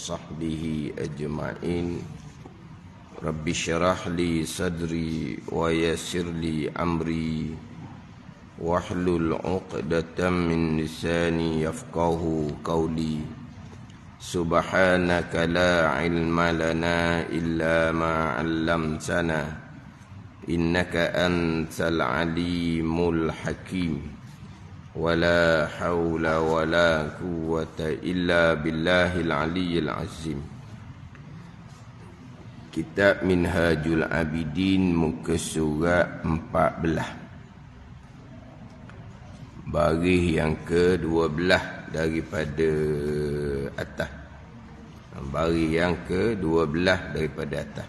sahbihi ajma'in. Rabbi syarah li sadri wa yassir li amri wahlul 'uqdatam min lisani yafqahu qawli. Subhanaka la ilma lana illa ma 'allamtana innaka antal alimul hakim. Wala hawla wala quwwata illa billahil aliyyil azim. Kitab Minhajul Abidin, muka surat 14, baris yang ke-12 daripada atas. Baris yang ke-12 daripada atas.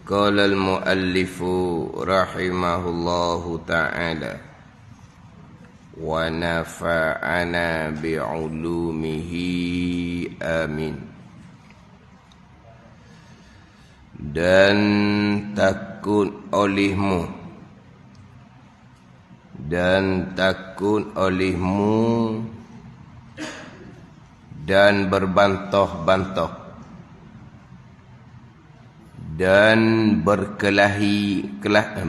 Qala al-muallifu rahimahullahu ta'ala wa nafa'ana bi'ulumihi amin. Dan takut olehmu dan berbantah-bantah dan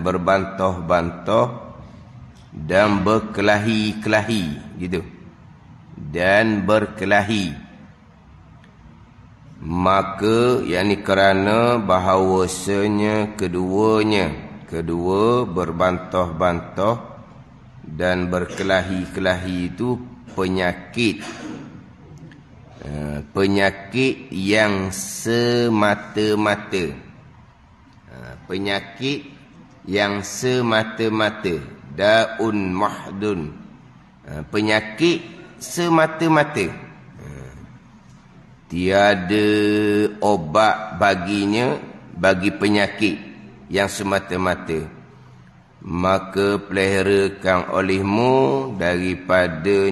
berbantah-bantah dan berkelahi-kelahi gitu. Dan berkelahi. Maka yakni kerana bahawasanya kedua berbantah-bantah dan berkelahi-kelahi itu penyakit yang semata-mata. Penyakit yang semata-mata. Daun mahdun. Penyakit semata-mata. Tiada obat baginya, bagi penyakit yang semata-mata. Maka peliharakan olehmu daripada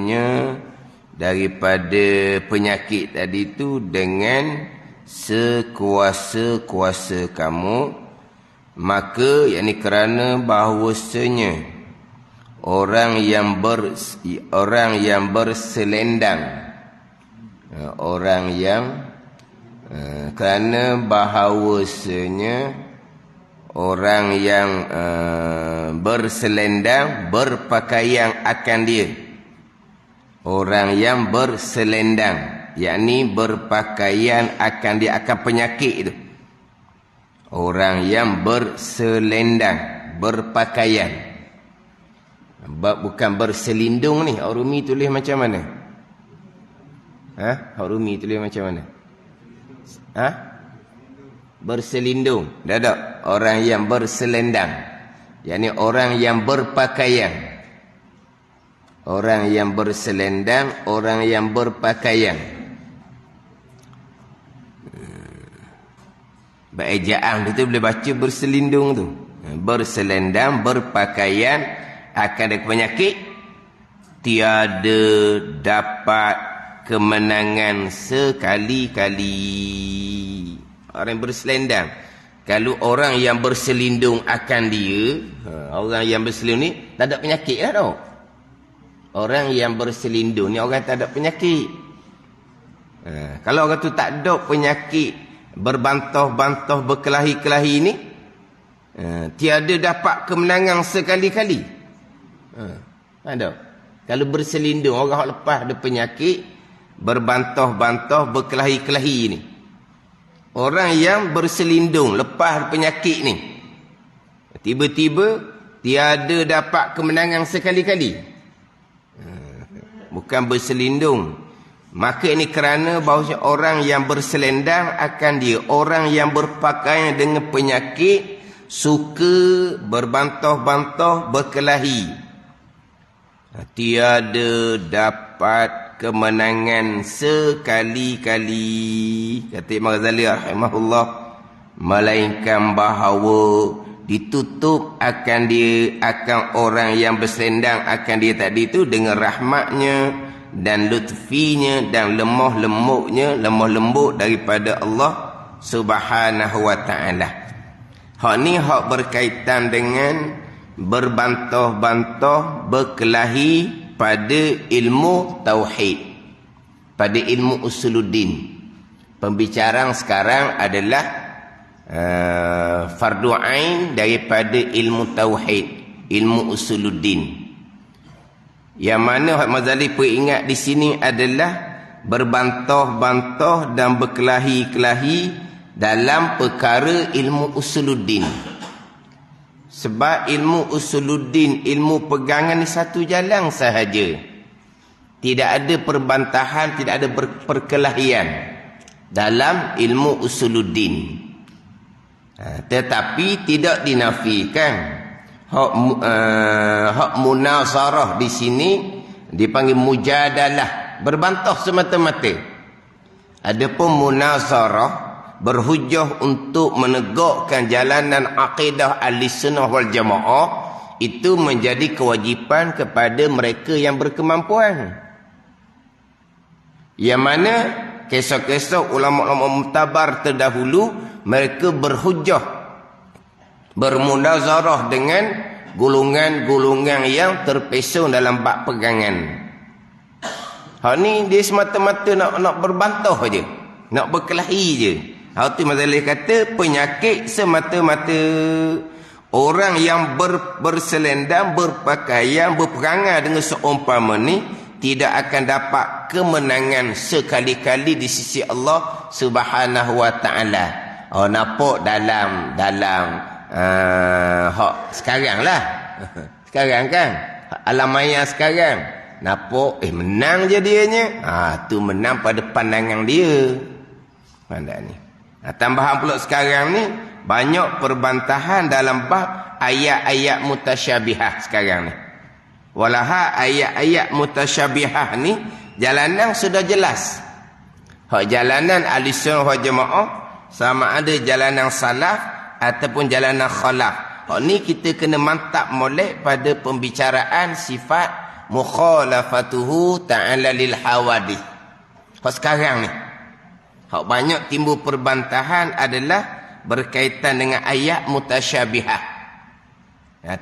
penyakit tadi itu dengan sekuasa-kuasa kamu. Maka yakni kerana bahawasanya orang yang berselendang, kerana bahawasanya orang yang berselendang berpakaian akan dia. Orang yang berselendang yakni berpakaian akan dia, akan penyakit itu. Orang yang berselendang berpakaian, bukan berselindung ni. Hak Rumi tulis macam mana? Hak Rumi tulis macam mana? Berselindung. Tak. Orang yang berselendang yakni orang yang berpakaian. Orang yang berselendang, orang yang berpakaian. Ejaan itu boleh baca berselindung tu. Berselendang, berpakaian akan ada penyakit. Tiada dapat kemenangan sekali-kali. Orang yang berselendang. Kalau orang yang berselindung akan dia, orang yang berselindung ni tak ada penyakit lah tau. Orang yang berselindung ni orang tak ada penyakit. Kalau orang tu tak ada penyakit, berbantah-bantah, berkelahi-kelahi ni, tiada dapat kemenangan sekali-kali. Ada. Kalau berselindung, orang lepas ada penyakit, berbantah-bantah, berkelahi-kelahi ni. Orang yang berselindung lepas penyakit ni, tiba-tiba tiada dapat kemenangan sekali-kali. Bukan berselindung. Maka ini kerana bahawa orang yang berselendang akan dia, orang yang berpakaian dengan penyakit, suka berbantah-bantah, berkelahi. Tiada dapat kemenangan sekali-kali. Kata Imam Ghazali rahimahullah, melainkan bahawa ditutup akan dia, akan orang yang berselendang akan dia tadi itu dengan rahmatnya dan lutfinya dan lemah lembut daripada Allah Subhanahu wa ta'ala. Hak ni hak berkaitan dengan berbantah-bantah, berkelahi pada ilmu tauhid, pada ilmu usuluddin. Pembicaraan sekarang adalah fardu ain daripada ilmu tauhid, ilmu usuluddin. Yang mana Hak Mazali peringat di sini adalah berbantah-bantah dan berkelahi-kelahi dalam perkara ilmu usuluddin. Sebab ilmu usuluddin, ilmu pegangan ni satu jalan sahaja. Tidak ada perbantahan, tidak ada perkelahian dalam ilmu usuluddin. Tetapi tidak dinafikan. Hak munazarah di sini dipanggil mujadalah, berbantah semata-mata. Adapun munazarah berhujjah untuk menegakkan jalanan akidah Ahlussunnah wal Jamaah, itu menjadi kewajipan kepada mereka yang berkemampuan. Yang mana kisah-kisah ulama-ulama mutabar terdahulu, mereka berhujjah, bermunazarah dengan golongan-golongan yang terpesong dalam bab pegangan. Hak ni dia semata-mata nak berbantah je, nak berkelahi je. Hak tu Mazali kata penyakit semata-mata. Orang yang berselendang, berpakaian, berperangai dengan seumpama ni tidak akan dapat kemenangan sekali-kali di sisi Allah Subhanahu wa taala. Oh, nampak dalam hak sekarang lah. Sekarang kan alam maya sekarang nampak menang je dianya. Tu menang pada pandangan dia. Pandang ni. Tambahan pula sekarang ni banyak perbantahan dalam bab ayat-ayat mutasyabihah sekarang ni. Walaha ayat-ayat mutasyabihah ni jalanan sudah jelas. Hak jalanan Ahlussunnah wal Jamaah sama ada jalanan salaf ataupun jalanan khalaf. Ni kita kena mantap molek pada pembicaraan sifat mukhalafatuhu ta'ala lil hawadith. Sekarang ni hak banyak timbul perbantahan adalah berkaitan dengan ayat mutasyabihah.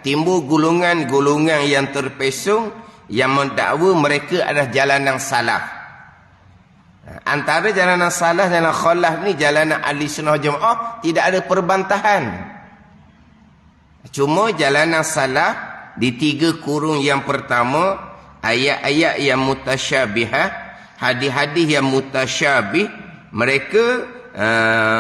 Timbul golongan-golongan yang terpesong yang mendakwa mereka adalah jalanan salaf. Antara jalanan salaf dan khalaf ni, jalanan Ahlussunnah Jamaah tidak ada perbantahan. Cuma jalanan salaf di 3 kurung yang pertama, ayat-ayat yang mutasyabihah, hadis-hadis yang mutasyabih, mereka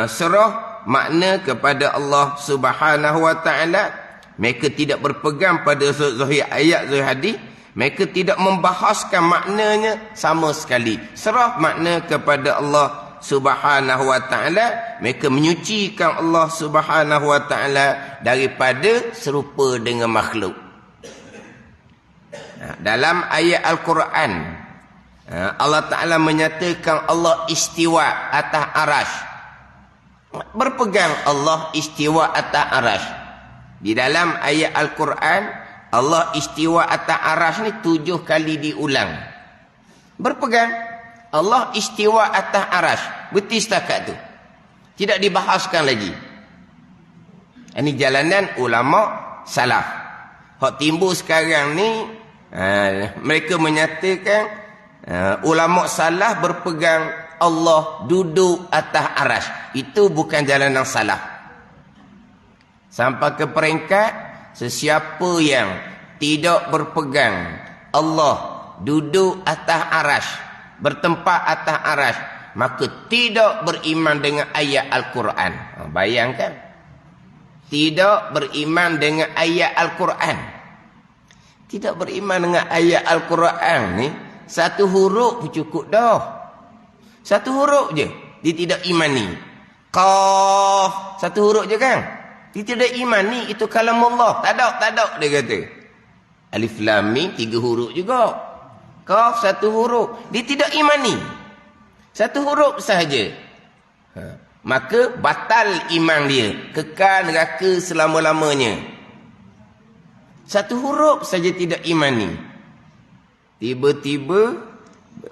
serah makna kepada Allah Subhanahu wa taala. Mereka tidak berpegang pada zahir ayat, zahir hadis. Mereka tidak membahaskan maknanya sama sekali. Serah makna kepada Allah Subhanahu wa taala. Mereka menyucikan Allah Subhanahu wa taala daripada serupa dengan makhluk. Dalam ayat Al-Quran, Allah Ta'ala menyatakan Allah istiwa atas arash. Berpegang Allah istiwa atas arash. Di dalam ayat Al-Quran, Allah istiwa atas arash ni 7 kali diulang. Berpegang Allah istiwa atas arash. Berhenti setakat tu. Tidak dibahaskan lagi. Ini jalanan ulama salaf. Hak timbul sekarang ni, mereka menyatakan ulama salaf berpegang Allah duduk atas arash. Itu bukan jalanan salaf. Sampai ke peringkat sesiapa yang tidak berpegang Allah duduk atas arash, bertempat atas arash, maka tidak beriman dengan ayat Al-Quran. Bayangkan. Tidak beriman dengan ayat Al-Quran. Tidak beriman dengan ayat Al-Quran ni, satu huruf pun cukup dah. Satu huruf je dia tidak imani. Qaf, satu huruf je kan? Dia tidak imani itu kalam Allah. Tak ada dia kata. Alif Lam Mim 3 huruf juga. Qaf 1 huruf. Dia tidak imani. 1 huruf sahaja. Maka batal iman dia. Kekal neraka selama-lamanya. 1 huruf saja tidak imani. Tiba-tiba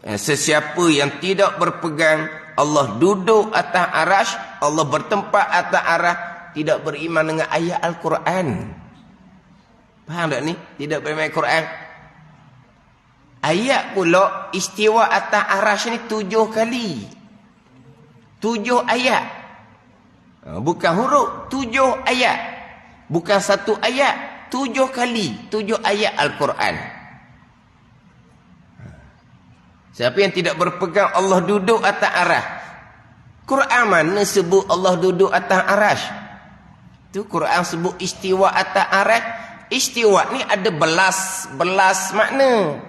sesiapa yang tidak berpegang Allah duduk atas arash, Allah bertempat atas arash, tidak beriman dengan ayat Al-Quran. Faham tak ni? Tidak beriman dengan Al-Quran. Ayat pula istiwa atas arasy ni 7 kali. 7 ayat. Bukan huruf, 7 ayat. Bukan 1 ayat, 7 kali. 7 ayat Al-Quran. Siapa yang tidak berpegang Allah duduk atas arasy? Quran mana sebut Allah duduk atas arasy? Tu Quran sebut istiwa atas arasy. Istiwa ni ada belas makna.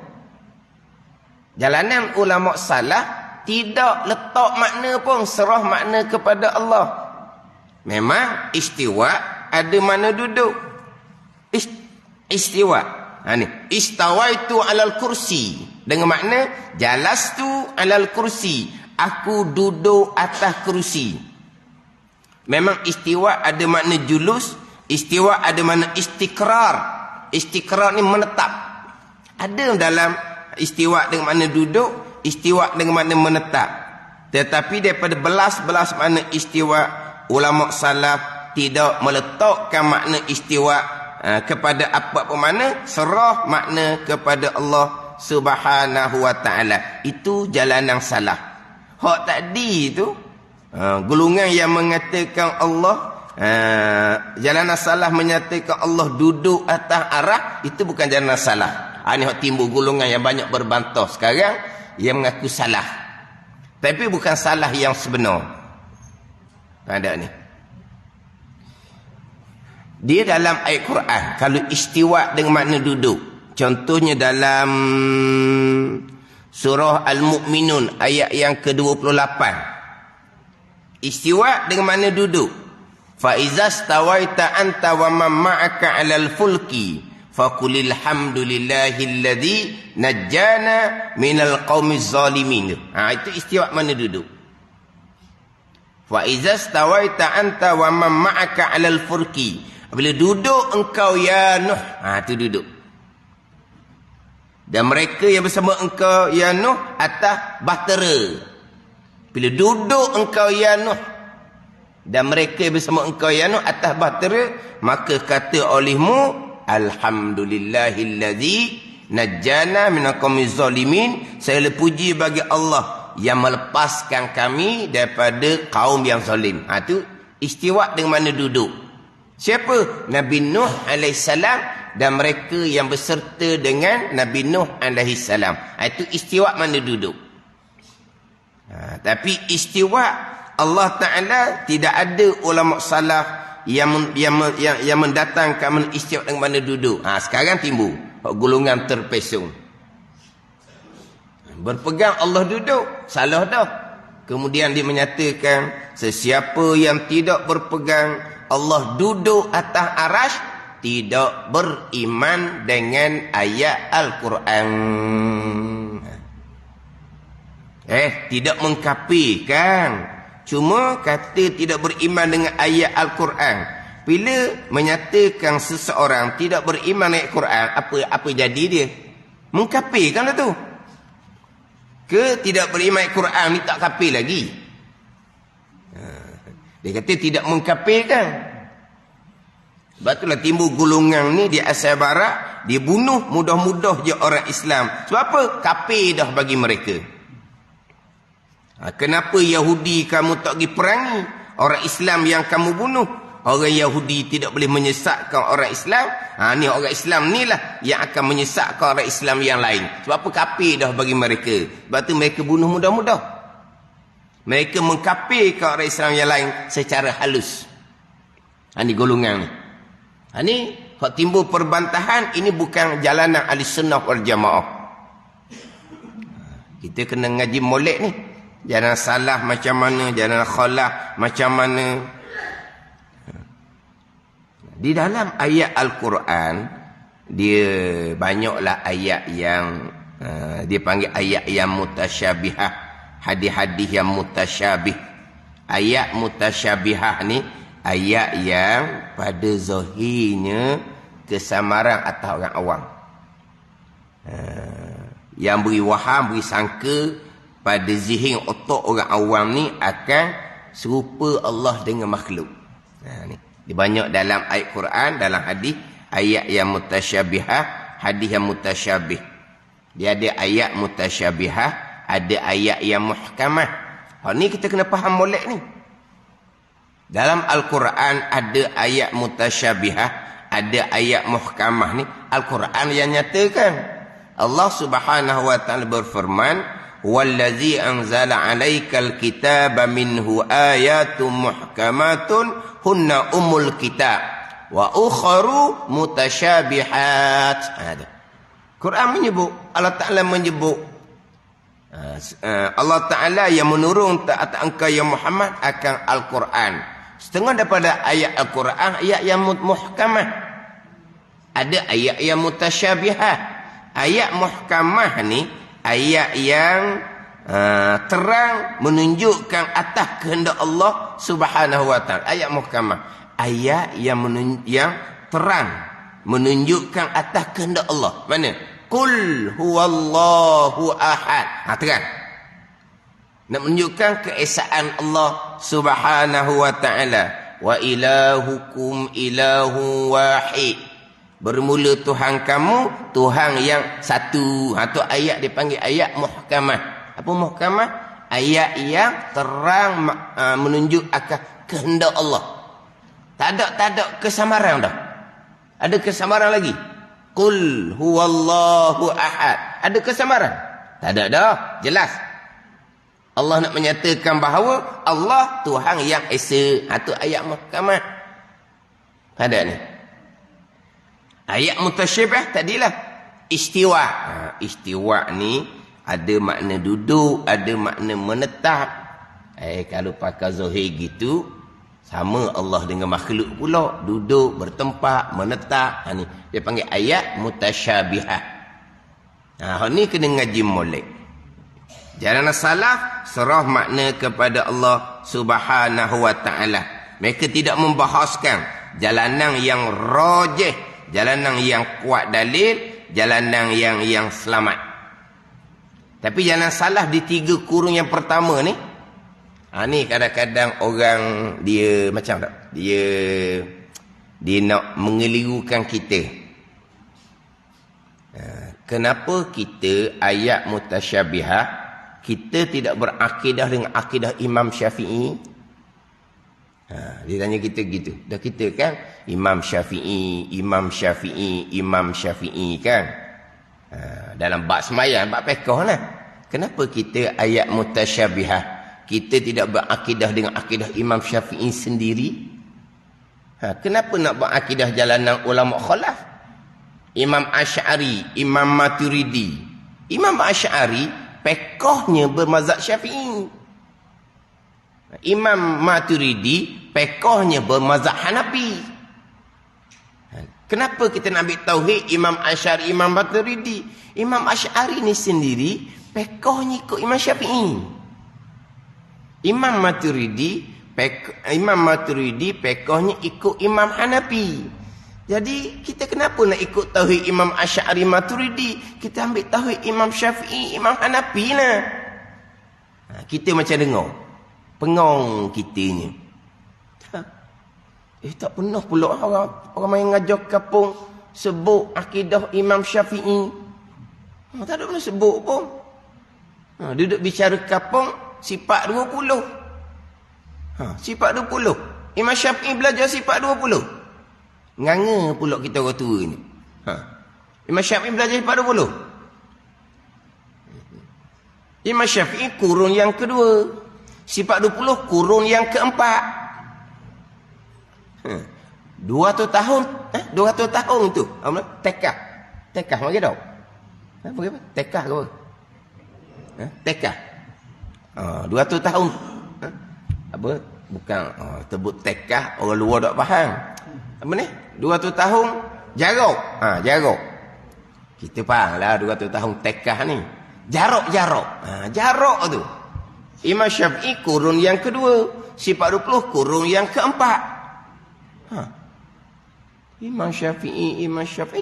Jalanan ulama salah tidak letak makna pun, serah makna kepada Allah. Memang istiwa ada makna duduk. Istiwa. Ni istawaitu alal kursi, dengan makna jalastu alal kursi, aku duduk atas kursi. Memang istiwa ada makna julus, istiwa ada makna istikrar. Istikrar ni menetap. Ada dalam istiwa dengan makna duduk, istiwa dengan makna menetap. Tetapi daripada belas-belas makna istiwa, ulama salaf tidak meletakkan makna istiwa kepada apa pun makna, serah makna kepada Allah Subhanahu wa ta'ala. Itu jalan yang salah. Hak tadi tu golongan yang mengatakan Allah jalan yang salah menyatakan Allah duduk atas arah, itu bukan jalan yang salah. Ini hak timbul golongan yang banyak berbantah sekarang yang mengaku salah, tapi bukan salah yang sebenar. Ada ni dia dalam ayat Quran, kalau istiwa dengan makna duduk, contohnya dalam surah Al-Mu'minun ayat yang ke-28, istiwa dengan makna duduk. Fa iza stawaita anta wa man ma'aka 'alal fulki faqulil hamdulillahilladzi najjana minal qaumiz zalimin. Itu istiwa makna duduk. Fa iza stawaita anta wa man ma'aka 'alal fulki, bila duduk engkau ya Nuh, itu duduk. Dan mereka yang bersama engkau ya Nuh atas bahtera. Bila duduk engkau ya Nuh dan mereka yang bersama engkau ya Nuh atas bahtera, maka kata olehmu alhamdulillahillazi najjana minal qaumiz zalimin, segala puji bagi Allah yang melepaskan kami daripada kaum yang zalim. Itu istiwa dengan mana duduk. Siapa? Nabi Nuh alaihissalam dan mereka yang berserta dengan Nabi Nuh alaihissalam. Itu istiwa mana duduk. Tapi istiwa Allah Ta'ala tidak ada ulama salaf yang mendatangkan istiwa dengan mana duduk. Sekarang timbul golongan terpesong. Berpegang Allah duduk, salah dah. Kemudian dia menyatakan sesiapa yang tidak berpegang Allah duduk atas arasy tidak beriman dengan ayat Al-Quran. Tidak mengkafirkan, cuma kata tidak beriman dengan ayat Al-Quran. Bila menyatakan seseorang tidak beriman dengan Al-Quran, apa jadi dia? Mengkafirkan lah tu. Ke tidak beriman dengan Al-Quran ni tak kafir lagi? Dia kata tidak mengkafirkan. Sebab itulah timbul golongan ni di Asia Barat, dia bunuh mudah-mudah je orang Islam. Sebab apa? Kafir dah bagi mereka. Kenapa Yahudi kamu tak pergi perangi orang Islam yang kamu bunuh? Orang Yahudi tidak boleh menyesatkan orang Islam. Ni orang Islam ni lah yang akan menyesatkan orang Islam yang lain. Sebab apa? Kafir dah bagi mereka. Sebab tu mereka bunuh mudah-mudah. Mereka mengkafirkan orang Islam yang lain secara halus. Ini golongan ni. Ini hak timbul perbantahan, ini bukan jalanan ahli sunnah wal jamaah. Kita kena ngaji molek ni. Jalan salah macam mana, jalan khalaf macam mana. Di dalam ayat Al-Quran, dia banyaklah ayat yang dia panggil ayat yang mutasyabihah. Hadis-hadis yang mutasyabih. Ayat mutasyabihah ni ayat yang pada zahirnya kesamaran atas orang awam. Yang beri waham, beri sangka pada zihin otak orang awam ni akan serupa Allah dengan makhluk. Ni dia banyak dalam ayat Quran, dalam hadis, ayat yang mutasyabihah, hadis yang mutasyabih. Dia ada ayat mutasyabihah, ada ayat yang muhkamah. Ni kita kena faham molek ni. Dalam Al-Quran ada ayat mutasyabihah, ada ayat muhkamah ni. Al-Quran yang nyatakan. Allah Subhanahu wa taala berfirman, "Wallazi anzala 'alaikal kitaba minhu ayatun muhkamatun hunna ummul kitab wa ukharu mutasyabihat." Ada. Quran menyebut, Allah Taala menyebut, Allah Taala yang menurun ke atas engkau ya Muhammad akan Al-Quran. Setengah daripada ayat Al-Quran ayat yang muhkamah. Ada ayat yang mutasyabihat. Ayat muhkamah ni ayat yang terang menunjukkan atas kehendak Allah Subhanahu wa taala. Ayat muhkamah, ayat yang terang menunjukkan atas kehendak Allah. Mana? Qul huwallahu ahad. Terang. Nak menunjukkan keesaan Allah Subhanahu wa taala. Wa ilahukum ilahu wahid. Bermula Tuhan kamu, Tuhan yang satu. Itu ayat dipanggil ayat muhkamah. Apa muhkamah? Ayat yang terang menunjuk akan kehendak Allah. Tak ada kesamaran dah. Ada kesamaran lagi? Qul huwallahu ahad. Ada kesamaran? Tak ada dah. Jelas. Allah nak menyatakan bahawa Allah Tuhan yang esa. Itu ayat muhkamah. Ada ni. Ayat mutasyabih tadilah istiwa. Istiwa ni ada makna duduk, ada makna menetap. Kalau pakai zahir gitu, sama Allah dengan makhluk pula. Duduk, bertempat, menetap. Ni dia panggil ayat mutasyabihah. Ni kena ngaji molek. Jalan salaf serah makna kepada Allah Subhanahu wa taala. Mereka tidak membahaskan jalanan yang rajih, jalanan yang kuat dalil, jalanan yang selamat. Tapi jalan salah di 3 kurung yang pertama ni. Ni kadang-kadang orang dia macam tak? Dia nak mengelirukan kita. Kenapa kita ayat mutasyabihah kita tidak berakidah dengan akidah Imam Syafi'i? Dia tanya kita gitu. Dah kita kan Imam Syafi'i kan. Dalam bab sembahyang, bab fiqh lah. Kenapa kita ayat mutasyabihah kita tidak berakidah dengan akidah Imam Syafi'i sendiri? Kenapa nak berakidah jalanan ulama khalaf? Imam Asy'ari, Imam Maturidi. Imam Asy'ari fiqhnya bermazhab Syafi'i. Imam Maturidi fiqhnya bermazhab Hanafi. Kenapa kita nak ambil tauhid Imam Asy'ari, Imam Maturidi? Imam Asy'ari ni sendiri fiqhnya ikut Imam Syafi'i. Imam Maturidi fiqhnya ikut Imam Hanafi. Jadi kita kenapa nak ikut tauhid Imam Asy'ari, Maturidi? Kita ambil tauhid Imam Syafi'i, Imam Hanafi lah. Kita macam dengar pengong kitanya. Tak pernah pula orang main ngajar kampung sebut akidah Imam Syafi'i. Tak ada pernah sebut pun. Duduk bicara kampung sifat 20. Sifat 20. Imam Syafi'i belajar sifat 20. Nganga pula kita orang tua ni. Imam Syafi'i belajar sifat 20. Imam Syafi'i kurun yang kedua. Sifat 20 kurun yang keempat. 200 tahun. 200 tahun tu. Tekah. Tekah macam tau. Apa? Tekah ke apa? Tekah. 200 tahun. Apa? Bukan. Tebut tekah. Orang luar tak faham. Apa ni? 200 tahun jarak. Jarak. Kita faham lah 200 tahun tekah ni. Jarak. Jarak tu. Imam Syafi'i kurun yang kedua. Sifat 20 kurun yang keempat. Imam Syafi'i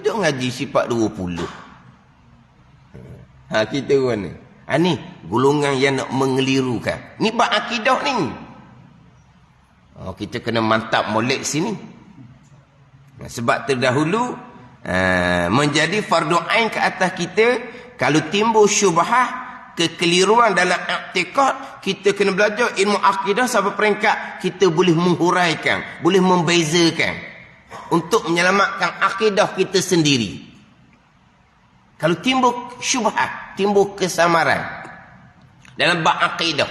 duk ngaji sifat 20. Kita pun ni. Ni golongan yang nak mengelirukan. Ni bab akidah ni. Kita kena mantap molek sini. Sebab terdahulu menjadi fardu ain ke atas kita kalau timbul syubhah, kekeliruan dalam i'tiqad, kita kena belajar ilmu akidah sampai peringkat kita boleh menghuraikan, boleh membezakan untuk menyelamatkan akidah kita sendiri. Kalau timbul syubhat, timbul kesamaran dalam bab akidah,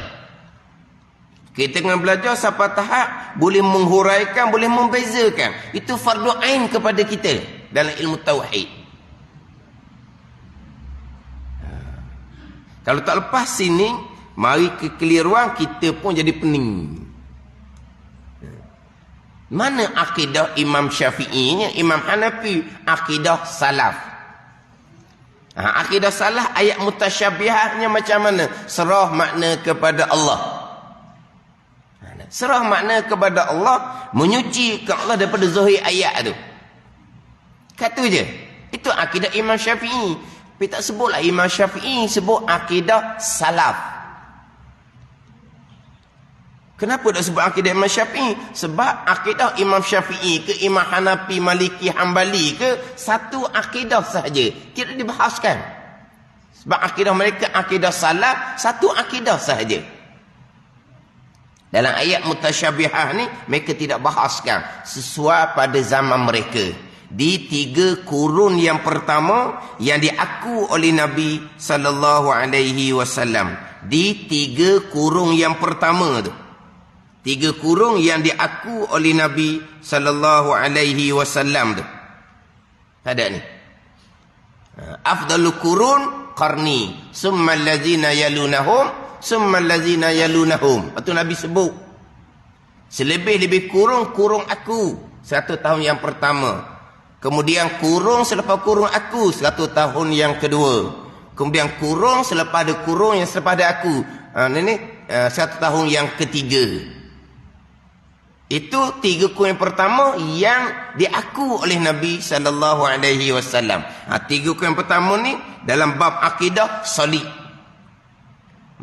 kita kena belajar sampai tahap boleh menghuraikan, boleh membezakan. Itu fardu ain kepada kita dalam ilmu tauhid. Kalau tak lepas sini, mari kekeliruan kita pun jadi pening. Mana akidah Imam Syafi'i, Imam Hanafi, akidah salaf. Akidah salaf, ayat mutasyabihahnya macam mana? Serah makna kepada Allah. Serah makna kepada Allah, menyuci ke Allah daripada zahir ayat tu. Kata je. Itu akidah Imam Syafi'i. Tapi tak sebutlah Imam Syafi'i, sebut akidah salaf. Kenapa tak sebut akidah Imam Syafi'i? Sebab akidah Imam Syafi'i ke Imam Hanafi, Maliki, Hambali ke, satu akidah sahaja, tidak dibahaskan. Sebab akidah mereka akidah salaf, satu akidah sahaja. Dalam ayat mutasyabihah ni, mereka tidak bahaskan sesuai pada zaman mereka. Di 3 kurun yang pertama yang diaku oleh Nabi sallallahu alaihi wasallam. Di 3 kurung yang pertama tu. 3 kurung yang diaku oleh Nabi sallallahu alaihi wasallam tu. Ada ni. Afdalul qurun qarni, summa allazina yalunahum, summa allazina yalunahum. Itu Nabi sebut. Selebih-lebih kurung aku 100 tahun yang pertama. Kemudian kurung selepas kurung aku 100 tahun yang kedua. Kemudian kurung selepas ada kurung yang selepas ada aku. 100 tahun yang ketiga. Itu 3 kurung yang pertama yang diaku oleh Nabi sallallahu alaihi wasallam. 3 kurung yang pertama ni dalam bab akidah solid.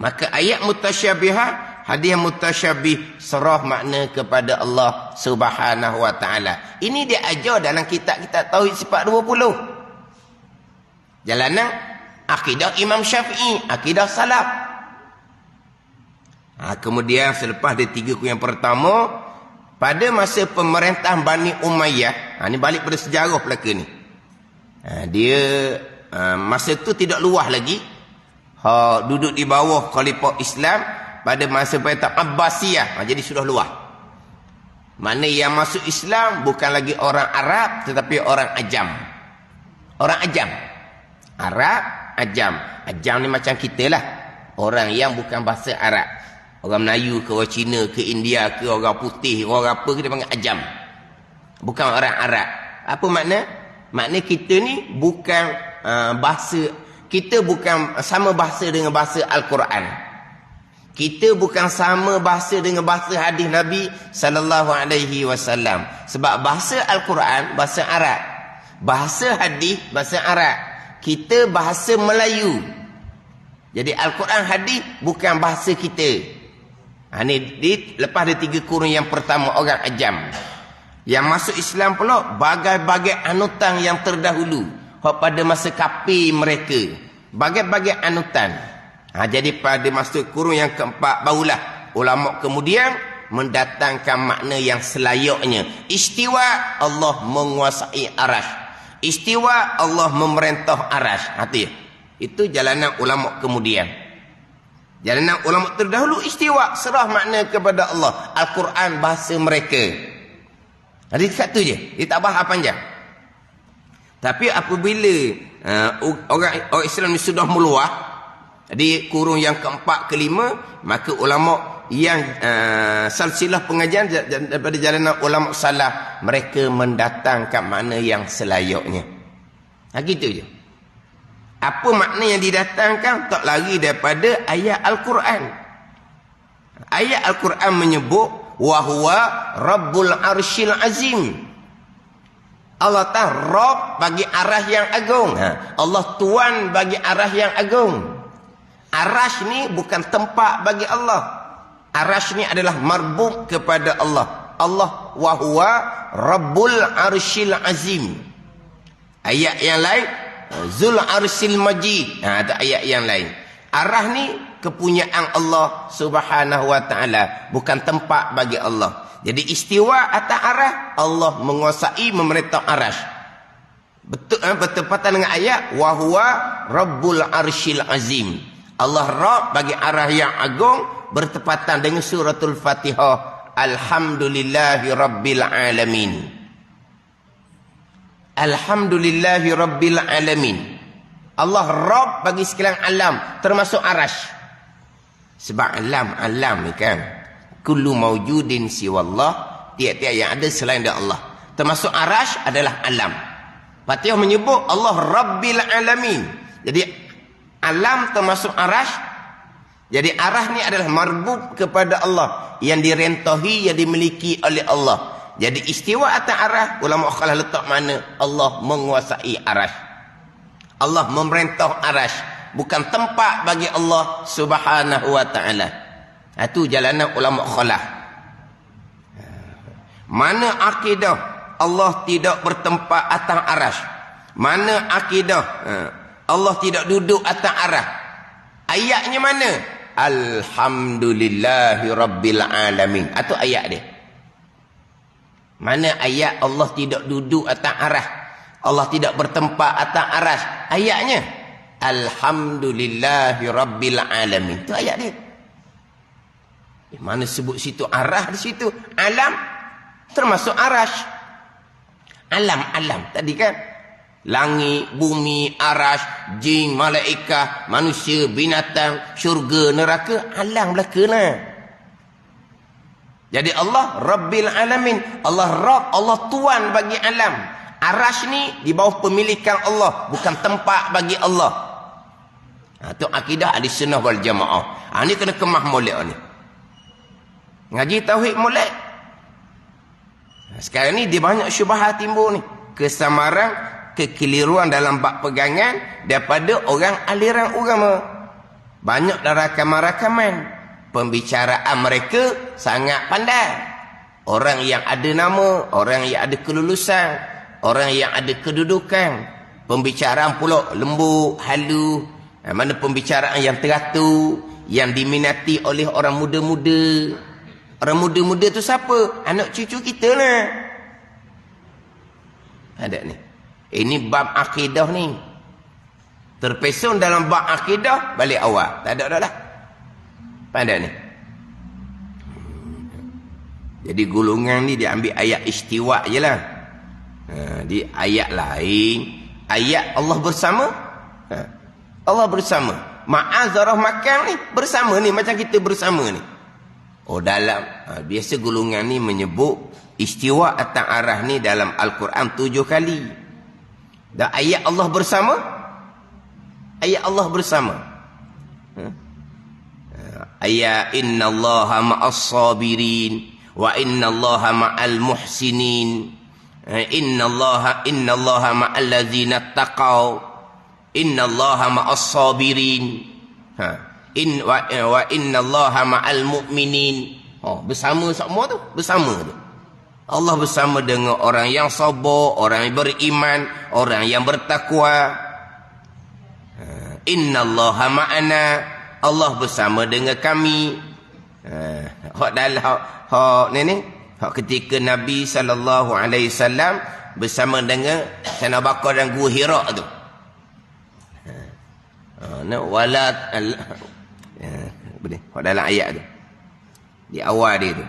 Maka ayat mutasyabihah, hadis mutasyabih, serah makna kepada Allah Subhanahu wa taala. Ini dia ajar dalam kitab-kitab tauhid sifat 20. Jalanan akidah Imam Syafi'i, akidah salaf. Kemudian selepas dia 3 kurun yang pertama, pada masa pemerintah Bani Umayyah, ni balik pada sejarah pelaka ni. Dia masa tu tidak luas lagi. Duduk di bawah khalifah Islam pada masa pemerintah Abbasiyah. Jadi sudah luas. Mana yang masuk Islam bukan lagi orang Arab tetapi orang Ajam. Orang Ajam. Arab, Ajam. Ajam ni macam kita lah. Orang yang bukan bahasa Arab. Orang Melayu ke, orang Cina ke, India ke, orang putih, orang apa ke, dia panggil Ajam. Bukan orang Arab. Apa makna? Makna kita ni bukan bahasa, kita bukan sama bahasa dengan bahasa Al-Quran. Kita bukan sama bahasa dengan bahasa hadis Nabi sallallahu alaihi wasallam. Sebab bahasa Al-Quran bahasa Arab, bahasa hadis bahasa Arab, kita bahasa Melayu. Jadi Al-Quran hadis bukan bahasa kita. Lepas ada 3 kurun yang pertama orang Ajam. Yang masuk Islam pula bagai-bagai anutan yang terdahulu pada masa kafir mereka. Bagai-bagai anutan. Jadi pada masuk kurun yang keempat barulah ulama kemudian mendatangkan makna yang selayaknya. Istiwa, Allah menguasai arash. Istiwa, Allah memerintah arash. Itu jalanan ulama kemudian. Jalanan ulama terdahulu istiwa, serah makna kepada Allah. Al-Quran bahasa mereka. Jadi satu je, dia tak bahas panjang. Tapi apabila orang Islam ni sudah meluah, di kurung yang keempat, kelima, maka ulama yang silsilah pengajian daripada jalanan ulama salaf, mereka mendatangkan makna yang selayaknya. Gitu je. Apa makna yang didatangkan tak lari daripada ayat Al-Quran. Ayat Al-Quran menyebut wa huwa rabbul arsyil azim. Allah Ta'ala Rabb bagi arah yang agung. Allah Tuan bagi arah yang agung. Arash ni bukan tempat bagi Allah. Arash ni adalah marbub kepada Allah. Allah wa huwa rabbul arsyil azim. Ayat yang lain Zul Arsyil Majid. Itu ayat yang lain. Arah ni kepunyaan Allah Subhanahu wa taala, bukan tempat bagi Allah. Jadi istiwa atas arah, Allah menguasai memerintah arasy. Betul bertepatan dengan ayat wa huwa Rabbul Arsyil Azim. Allah Rabb bagi arah yang agung, bertepatan dengan suratul Fatihah. Alhamdulillahi Rabbil Alamin. Alhamdulillahi Rabbil Alamin. Allah Rabb bagi sekalian alam, termasuk arasy. Sebab alam ni kan, kullu mawjudin siwallah, tiap-tiap yang ada selain dari Allah. Termasuk arasy adalah alam. Fatihah menyebut Allah Rabbil Alamin. Jadi alam termasuk arasy. Jadi arah ni adalah marbub kepada Allah, yang direntahi, yang dimiliki oleh Allah. Jadi istiwa atas arah, ulama khalah letak mana? Allah menguasai arasy. Allah memerintah arasy, bukan tempat bagi Allah Subhanahu wa taala. Itu jalanan ulama khalah. Mana akidah Allah tidak bertempat atas arasy? Mana akidah Allah tidak duduk atas arah? Ayatnya mana? Alhamdulillahi Rabbil Alamin. Itu ayat dia. Mana ayat Allah tidak duduk atas arah, Allah tidak bertempat atas arasy? Ayatnya Alhamdulillahi Rabbil Alamin. Itu ayat dia. Mana sebut situ arah, di situ alam, termasuk arasy. Alam tadi kan, langit, bumi, arasy, jin, malaikat, manusia, binatang, syurga, neraka, alam belakanglah. Jadi Allah Rabbil Alamin. Allah Rabb, Allah Tuan bagi alam. Arasy ni di bawah pemilikan Allah, bukan tempat bagi Allah. Itu akidah Ahlussunnah wal Jamaah. Ni kena kemah molek ni. Ngaji tauhid molek. Sekarang ni dia banyak syubhat timbul ni. Kesamaran, kekeliruan dalam bab pegangan daripada orang aliran agama. Banyak dalam rakaman-rakaman. Pembicaraan mereka sangat pandai. Orang yang ada nama, orang yang ada kelulusan, orang yang ada kedudukan. Pembicaraan pula lembut, halus. Mana pembicaraan yang teratur, yang diminati oleh orang muda-muda. Orang muda-muda tu siapa? Anak cucu kita lah. Ada ni. Ini bab akidah ni. Terpesun dalam bab akidah, balik awal. Tak ada dah lah. Pandai ni. Jadi golongan ni dia ambil ayat istiwa je lah. Di ayat lain, ayat Allah bersama. Allah bersama. Ma'azarah makan ni bersama ni, macam kita bersama ni. Dalam biasa golongan ni menyebut istiwa atas arah ni dalam Al-Quran 7 kali. Dan ayat Allah bersama, ayat Allah bersama. Ayat innallaha ma'as sabirin wa innallaha ma'al muhsinin. Innallaha ma'al ladzina taqaw. Innallaha ma'as sabirin. Wa innallaha ma'al mu'minin. Bersama semua tu, bersama tu. Allah bersama dengan orang yang sabar, orang yang beriman, orang yang bertakwa. Innallaha ma'ana. Allah bersama dengan kami. Hak dalam hak ni hak ketika Nabi sallallahu alaihi wasallam bersama dengan Sayyidina Abu Bakar dan Gua Hira tu. Walat hak dalam ayat tu. Di awal dia tu.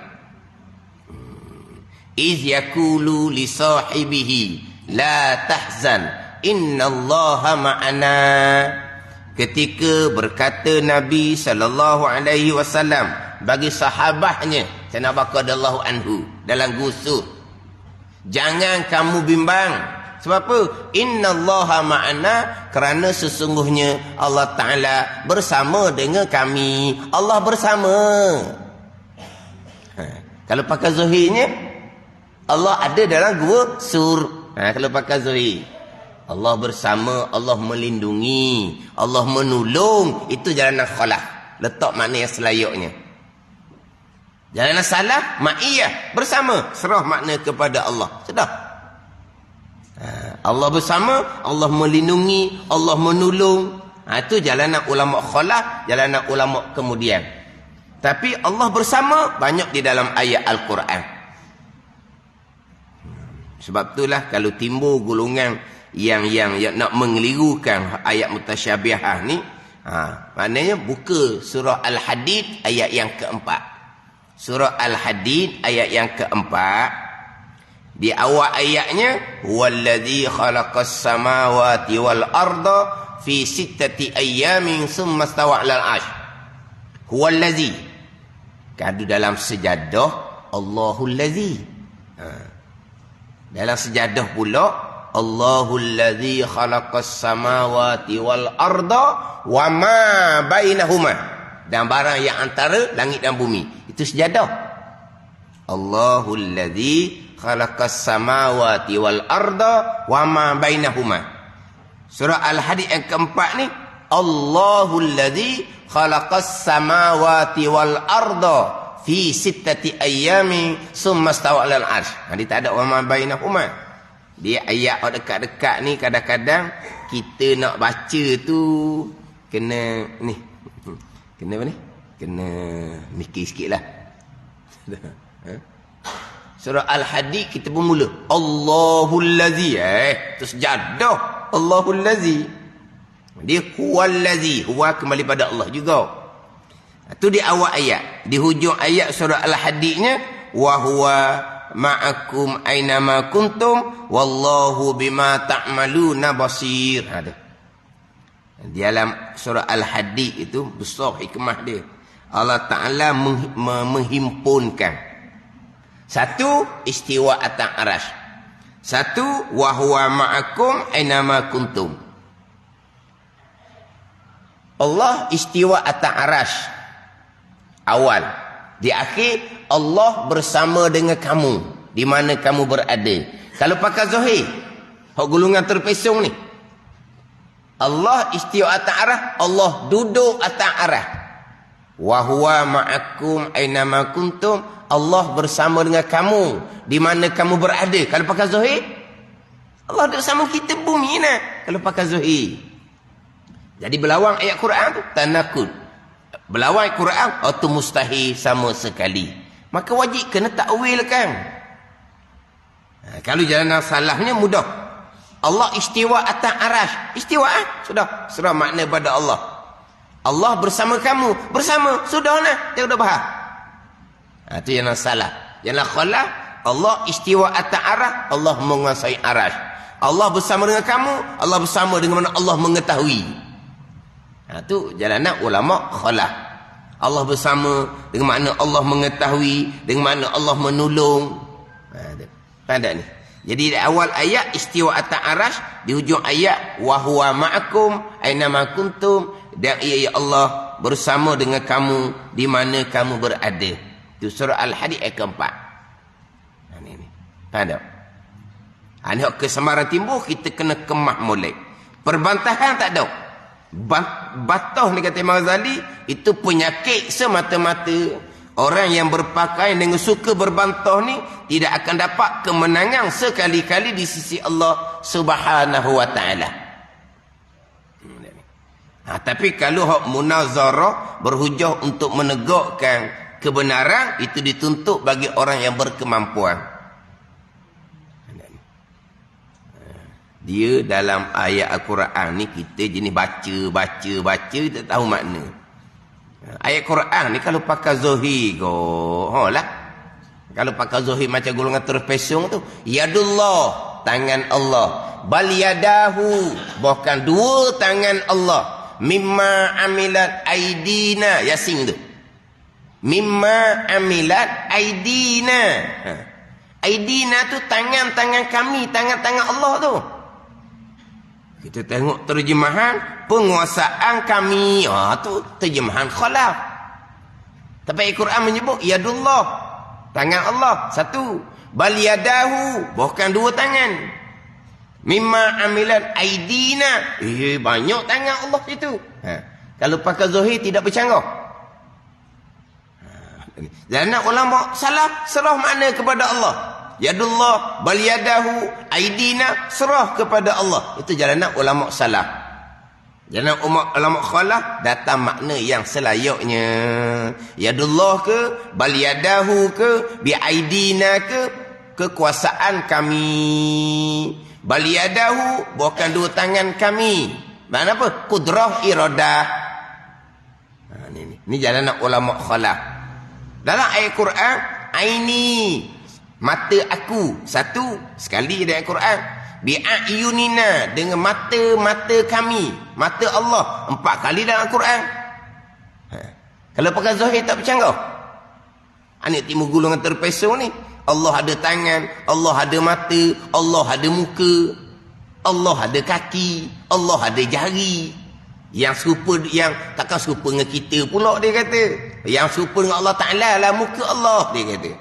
Iz yaqulu li sahibihi la tahzan innallaha ma'ana. Ketika berkata Nabi sallallahu alaihi wasallam bagi sahabatnya Sayyidina Abu Bakar radhiyallahu anhu dalam gusur, jangan kamu bimbang. Sebab apa? Innallaha ma'ana, kerana sesungguhnya Allah Ta'ala bersama dengan kami. Allah bersama. Kalau pakai zahirnya, Allah ada dalam gua sur. Kalau pakai zahir, Allah bersama, Allah melindungi, Allah menolong. Itu jalanan khalah. Letak makna yang selayaknya. Jalanan salah, ma'iyah, bersama. Serah makna kepada Allah. Sudah. Allah bersama, Allah melindungi, Allah menolong. Itu jalanan ulama khalaf, jalanan ulama kemudian. Tapi Allah bersama banyak di dalam ayat Al-Quran. Sebab itulah kalau timbul golongan yang nak mengelirukan ayat mutasyabihah ni, maknanya buka surah Al-Hadid ayat yang keempat. Surah Al-Hadid ayat yang keempat, di awal ayatnya, huwallazi khalaqas samawati wal arda fi sittati ayyamin tsumma stawa 'alal 'arsy. Huwallazi. Kadu dalam sejadah Allahul Ladzi. Dalam sejadah pula Allahul Ladzi khalaqas samawati wal arda wa ma bainahuma, dan barang yang antara langit dan bumi. Itu sejadah. Allahul Ladzi khalaqas samawati wal arda wa ma bainahuma. Surah Al-Hadid yang keempat ni, Allahul Ladzi khalaqas samawati wal arda fi sittati ayyamin tsumma stawa 'alal 'arsy. Dia tak ada wa ma bainahuma. Dia ayat dekat-dekat ni kadang-kadang kita nak baca tu kena ni. Kena apa ni? Kena mikir sikitlah. Surah Al-Hadid kita pun mula Allahul Ladzi, tu sejadah Allahul Ladzi. Dia huwal ladzi, huwa kembali pada Allah juga. Itu di awal ayat. Di hujung ayat surah Al-Hadidnya, wa huwa ma'akum ainama kuntum wallahu bima ta'maluna basir. Di dalam surah Al-Hadid itu besar hikmah dia. Allah Ta'ala menghimpunkan. Satu, istiwa atas arasy. Satu, wa huwa ma'akum ainama kuntum. Allah istiwa atas arasy awal. Di akhir, Allah bersama dengan kamu di mana kamu berada. Kalau pakai zahir, hak golongan terpesong ni, Allah istiwa atas arasy, Allah duduk atas arasy. Wa huwa ma'akum ainama kuntum, Allah bersama dengan kamu di mana kamu berada. Kalau pakai zahir, Allah duduk sama kita bumi nah. Kalau pakai zahir, jadi berlawang ayat Quran tu tanakud. Berlawang ayat Quran itu mustahil sama sekali. Maka wajib kena takwilkan. Kalau jalan salahnya mudah. Allah istiwa atas arasy. Istiwa sudah. Sudah makna pada Allah. Allah bersama kamu. Bersama. Sudah lah. Dia sudah faham. Itu yang salah. Yang khalaf, Allah istiwa atas arasy. Allah menguasai arasy. Allah bersama dengan kamu. Allah bersama dengan mana Allah mengetahui. Itu jalanan ulama khalaf. Allah bersama dengan makna Allah mengetahui, dengan makna Allah menolong. Faham tak ni? Jadi di awal ayat istiwa atas arasy, di hujung ayat wa huwa ma'akum ainama kuntum, dan ia Allah bersama dengan kamu di mana kamu berada. Itu surah Al-Hadid ayat keempat. Ni. Faham tak? Ini kesemparan timbul, kita kena kemah molek. Perbantahan tak ada. Batoh ni kata Imam Ghazali, itu penyakit semata-mata. Orang yang berpakaian dengan suka berbantah ni tidak akan dapat kemenangan sekali-kali di sisi Allah Subhanahu wa taala. Tapi kalau hak munazarah berhujah untuk menegakkan kebenaran, itu dituntut bagi orang yang berkemampuan. Dia dalam ayat Al-Quran ni kita jenis baca tak tahu makna. Ayat Quran ni kalau pakai zahir lah. Kalau pakai zahir macam golongan terpesong tu, yadullah, tangan Allah, bal yadahu, bahkan dua tangan Allah, mimma amilat aidina, yasin tu, mimma amilat aidina. Aidina tu tangan-tangan kami, tangan-tangan Allah tu. Kita tengok terjemahan penguasaan kami. Tu terjemahan khalaf. Tapi Al-Quran menyebut yadullah, tangan Allah satu. Bal yadahu, bahkan dua tangan. Mimma amilat aidina. Banyak tangan Allah itu. Kalau pakai zahir tidak bercanggah. Dan ulama salaf serah makna kepada Allah. Yadullah, bal yadahu, aidina, serah kepada Allah. Itu jalanan ulama salaf. Jalanan ulama khalaf datang makna yang selayaknya. Yadullah ke, bal yadahu ke, bi aidina ke, kekuasaan kami. Bal yadahu, bukan dua tangan kami. Makna apa? Kudrah iradah. Ini jalanan ulama khalaf. Dalam ayat Quran, aini, mata aku. Satu, sekali dalam Quran. Bi'ayunina, dengan mata-mata kami. Mata Allah. 4 kali dalam Quran. Kalau pakai zahir tak bercanggah. Anak timu gulungan terpesong ni. Allah ada tangan, Allah ada mata, Allah ada muka, Allah ada kaki, Allah ada jari. Yang serupa, yang takkan serupa dengan kita pula dia kata. Yang serupa dengan Allah Ta'ala lah muka Allah dia kata.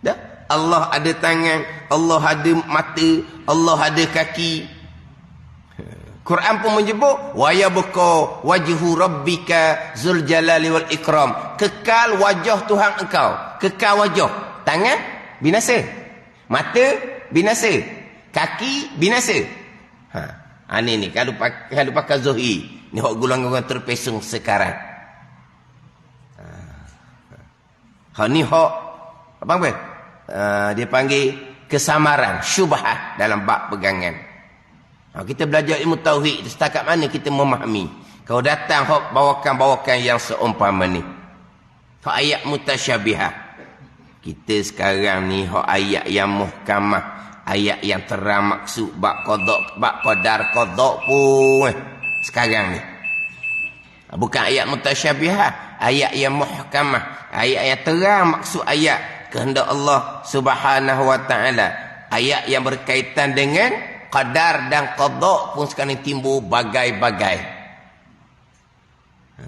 Dah? Allah ada tangan, Allah ada mata, Allah ada kaki. Quran pun menyebut wa yabqa wajhu rabbika zul jalali wal ikram. Kekal wajah Tuhan engkau. Kekal wajah. Tangan binasa. Mata binasa. Kaki binasa. Ini kalau pakai zahir. Ni hak golongan terpesong sekarang. Ni hak apa? Dia panggil kesamaran, syubhat dalam bab pegangan. Kita belajar ilmu tauhid setakat mana kita memahami. Kalau datang hak bawakan yang seumpama ni. Hak ayat mutasyabihah. Kita sekarang ni hak ayat yang muhkamah, ayat yang terang maksud bab qada, bab qadar qada pun sekarang ni. Bukan ayat mutasyabihah, ayat yang muhkamah, ayat yang terang maksud ayat kehendak Allah Subhanahu wa taala. Ayat yang berkaitan dengan qadar dan qada pun sekarang timbul bagai-bagai.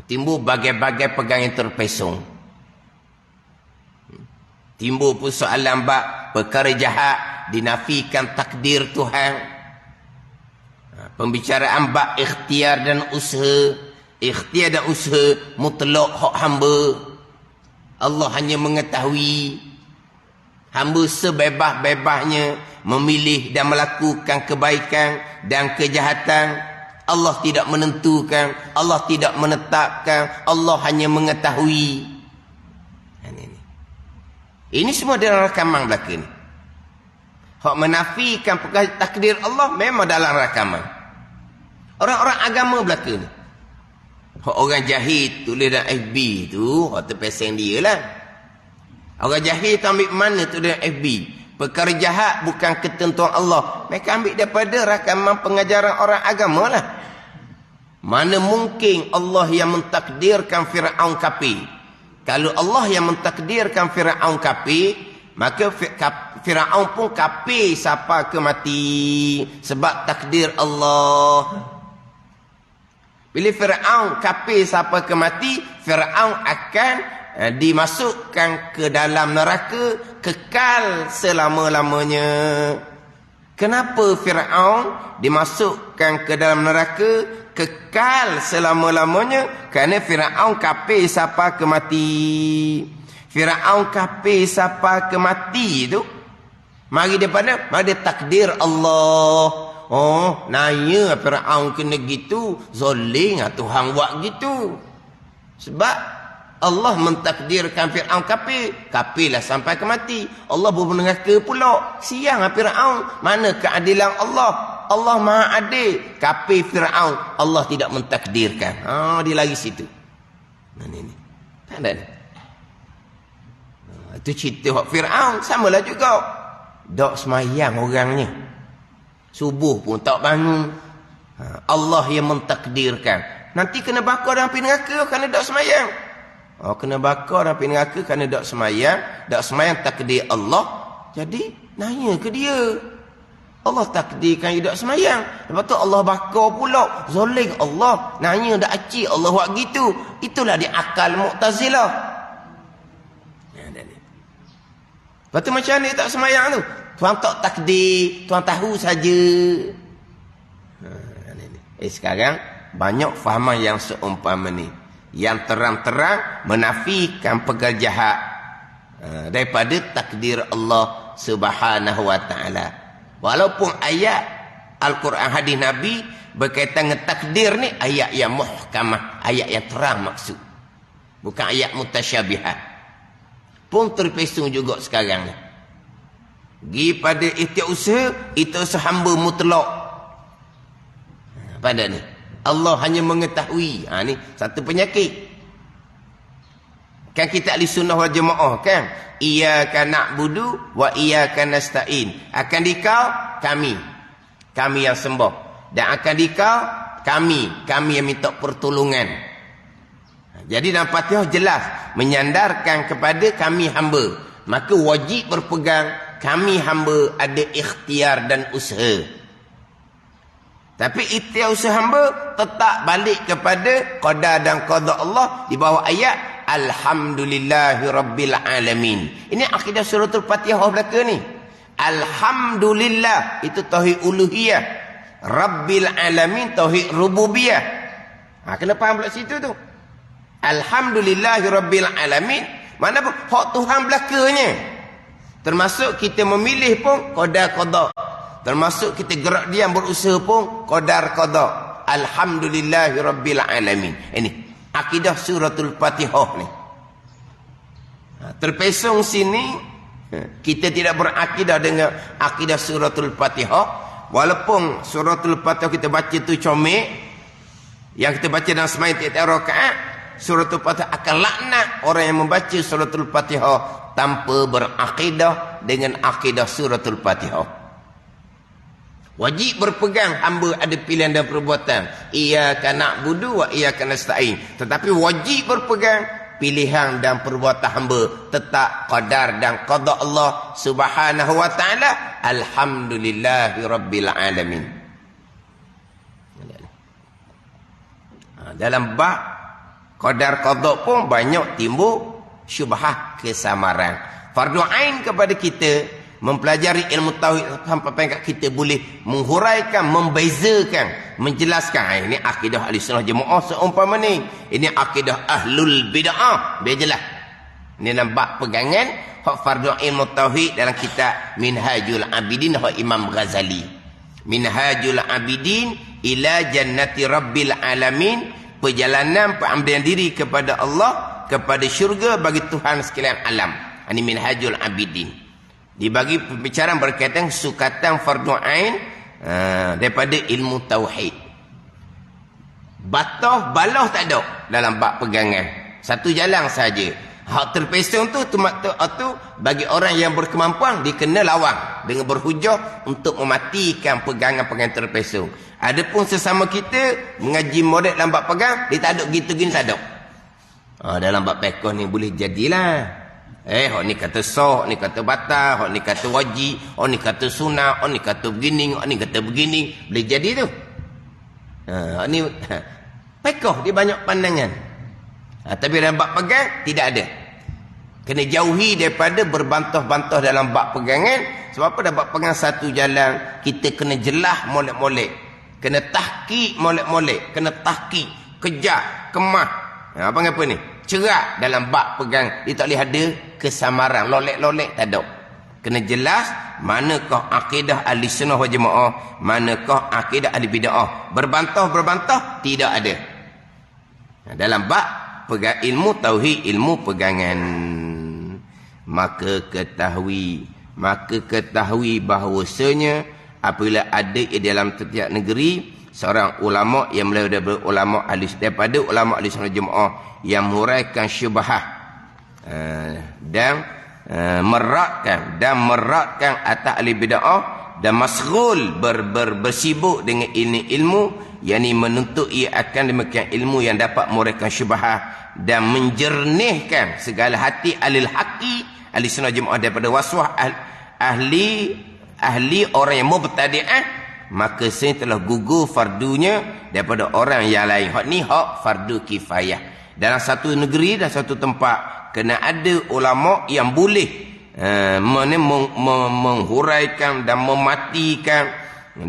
Timbul bagai-bagai pegangan terpesong. Timbul pun soalan bab perkara jahat, dinafikan takdir Tuhan. Pembicaraan bab ikhtiar dan usaha. Ikhtiar dan usaha mutlak hak hamba. Allah hanya mengetahui. Hamba sebebas-bebasnya memilih dan melakukan kebaikan dan kejahatan. Allah tidak menentukan, Allah tidak menetapkan, Allah hanya mengetahui. Ini semua dalam rakaman belaka ni. Hak menafikan perkara takdir Allah memang dalam rakaman. Orang-orang agama belaka ni. Hak orang jahil tulis dalam FB tu, hak terpeseng dia lah. Orang jahil tu ambil mana tu dalam FB. Perkara jahat bukan ketentuan Allah. Mereka ambil daripada rakaman pengajaran orang agama lah. Mana mungkin Allah yang mentakdirkan Fir'aun kafir. Kalau Allah yang mentakdirkan Fir'aun kafir, maka Fir'aun pun kafir siapa ke mati. Sebab takdir Allah. Bila Fir'aun kafir siapa ke mati, Fir'aun akan dimasukkan ke dalam neraka kekal selama-lamanya. Kenapa Fir'aun dimasukkan ke dalam neraka kekal selama-lamanya? Kerana Fir'aun kafir siapa ke mati. Fir'aun kafir siapa ke mati tu mari daripada takdir Allah. Oh, nanya Fir'aun kena gitu, zalim Tuhan buat gitu. Sebab Allah mentakdirkan Fir'aun kafir. Kafirlah sampai ke mati. Allah berneraka pula. Siang Fir'aun. Mana keadilan Allah? Allah maha adil. Kafir Fir'aun. Allah tidak mentakdirkan. Dia lagi situ. Ini. Tak ada ni. Itu cerita Fir'aun. Samalah juga. Dok semayang orangnya. Subuh pun tak bangun. Allah yang mentakdirkan. Nanti kena bakar dalam api neraka kerana dok semayang. Kena bakar api neraka kerana tak semayang. Tak semayang takdir Allah. Jadi nanya ke dia. Allah takdirkan dia tak semayang. Lepas tu Allah bakar pula. Zalim Allah. Nanya dak acik Allah buat gitu. Itulah dia akal Mu'tazilah. Lepas tu macam mana dia tak semayang tu? Tuhan tak takdir. Tuhan tahu saja. Sekarang banyak fahaman yang seumpama ni. Yang terang-terang menafikan perkara jahat. daripada takdir Allah Subhanahu wa taala. Walaupun ayat Al-Quran hadis Nabi berkaitan dengan takdir ni ayat yang muhkamah, ayat yang terang maksud. Bukan ayat mutasyabihat. Pun terpesong juga sekarang ni. Pergi pada ikhtiar usaha hamba mutlak. Pada ni Allah hanya mengetahui. Ni satu penyakit. Kan kita ahli sunnah wal jamaah kan? Iyyaka na'budu wa iyyaka nasta'in. Akan dikau kami yang sembah, dan akan dikau kami yang minta pertolongan. Jadi dalam Fatihah jelas menyandarkan kepada kami hamba. Maka wajib berpegang kami hamba ada ikhtiar dan usaha. Tapi ikhtiar usaha hamba tetap balik kepada qada dan qada Allah di bawah ayat Alhamdulillahi Rabbil Alamin. Ini akidah suratul Fatihah belaka ni. Alhamdulillah itu tauhid uluhiyah. Rabbil Alamin tauhid rububiyah. Kena faham pula situ tu. Alhamdulillahi Rabbil Alamin. Mana pun hak Tuhan belakanya. Termasuk kita memilih pun qada. Termasuk kita gerak diam berusaha pun qadar-qada. Alhamdulillahi Rabbil Alamin. Ini akidah suratul Fatihah ni. Terpesong sini kita tidak berakidah dengan akidah suratul Fatihah. Walaupun suratul Fatihah kita baca tu comel, yang kita baca dalam sembahyang tiap-tiap rakaat, suratul Fatihah akan laknat orang yang membaca suratul Fatihah tanpa berakidah dengan akidah suratul Fatihah. Wajib berpegang hamba ada pilihan dan perbuatan. Iyyaka na'budu wa iyyaka nasta'in. Tetapi wajib berpegang pilihan dan perbuatan hamba tetap qadar dan qada Allah Subhanahu wa taala. Alhamdulillahi Rabbil Alamin. Dalam bab qadar qada pun banyak timbul syubhat kesamaran. Fardu ain kepada kita mempelajari ilmu tauhid sampai kat kita boleh menghuraikan, membezakan, menjelaskan. Ini akidah ahli sunnah jemaah seumpama ni. Ini akidah ahlul bid'ah. Biar jelas. Ini nampak pegangan hak fardu ilmu tauhid dalam kitab Minhajul Abidin hak Imam Ghazali. Minhajul Abidin ila jannati Rabbil Alamin. Perjalanan pengambilan diri kepada Allah, kepada syurga bagi Tuhan sekalian alam. Ini Minhajul Abidin. Dibagi pembicaraan berkaitan sukatan fardu ain daripada ilmu tauhid. Batah balah tak ada dalam bab pegangan. Satu jalan saja. Hak terpesong tu bagi orang yang berkemampuan dikena lawan dengan berhujah untuk mematikan pegangan-pegangan terpesong. Adapun sesama kita mengaji model dalam bab pegang, dia tak ada gitu gini tak ada. Dalam bab fiqh ni boleh jadilah. Hak ni kata sah, ni kata batal, hak ni kata wajib, hak ni kata sunat, hak ni kata begini, hak ni kata begini. Boleh jadi tu. Hak ni fiqh dia banyak pandangan. Tapi dalam bab pegang tidak ada. Kena jauhi daripada berbantah-bantah dalam bab pegangan. Sebab apa dalam bab pegang satu jalan, kita kena jelah molek-molek. Kena tahqiq molek-molek, kena tahqiq, kejar, kemah. Apa ni? Cerak dalam bab pegang. Dia tak boleh ada kesamaran, lolek-lolek tak ada. Kena jelas manakah akidah ahli sunnah wal jamaah, manakah akidah ahli bid'ah. Berbantah-berbantah tidak ada. Dalam bab pegang ilmu tauhid, ilmu pegangan. Maka ketahui bahawasanya apabila ada di dalam setiap negeri seorang ulama yang daripada ulama ahli sunnah jemaah yang menguraikan syubhat dan meratkan atas ahli bid'ah dan masghul bersibuk dengan ilmu yakni menuntut ia akan demikian ilmu yang dapat menguraikan syubhat dan menjernihkan segala hati ahli sunnah jemaah daripada waswas ahli orang yang mubtadi'ah. Maka saya telah gugur fardunya daripada orang yang lain. Hak ni hak fardu kifayah. Dalam satu negeri dan satu tempat kena ada ulama yang boleh menghuraikan dan mematikan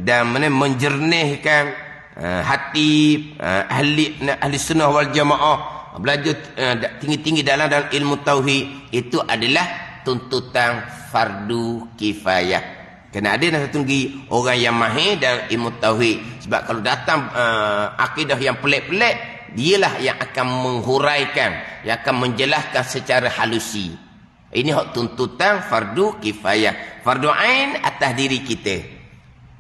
dan menjernihkan hati ahli sunnah wal jamaah belajar tinggi-tinggi dalam ilmu tauhid itu adalah tuntutan fardu kifayah. Kena ada satu lagi orang yang mahir dalam ilmu tauhid. Sebab kalau datang akidah yang pelik-pelik, dialah yang akan menghuraikan, yang akan menjelaskan secara halusi. Ini hak tuntutan fardu kifayah. Fardu ain atas diri kita.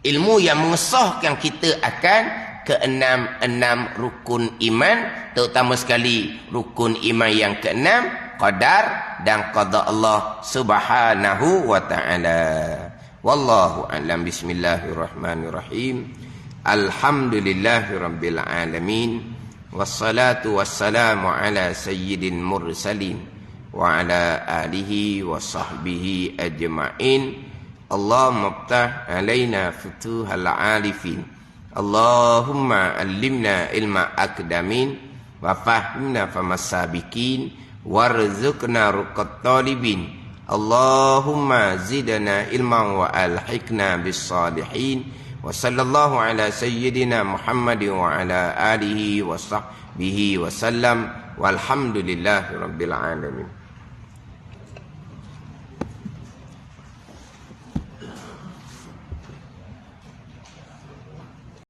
Ilmu yang mengesahkan kita akan keenam rukun iman, terutama sekali rukun iman yang keenam, qadar dan qada Allah Subhanahu wa taala. Wallahu a'lam. Bismillahirrahmanirrahim. Alhamdulillahirabbil alamin. Wassalatu wassalamu ala sayyidil mursalin wa ala alihi wa sahbihi ajma'in. Allahumma ftah alaina futuhal arifin. Allahumma allimna ilma akdamin wa fahimna famasabikin warzuqna ruqat talibin. Allahumma zidna ilman wa alhiqna bis salihin. Wa sallallahu ala sayyidina Muhammadin wa ala alihi wa sahbihi wa sallam. Walhamdulillahi rabbil alamin.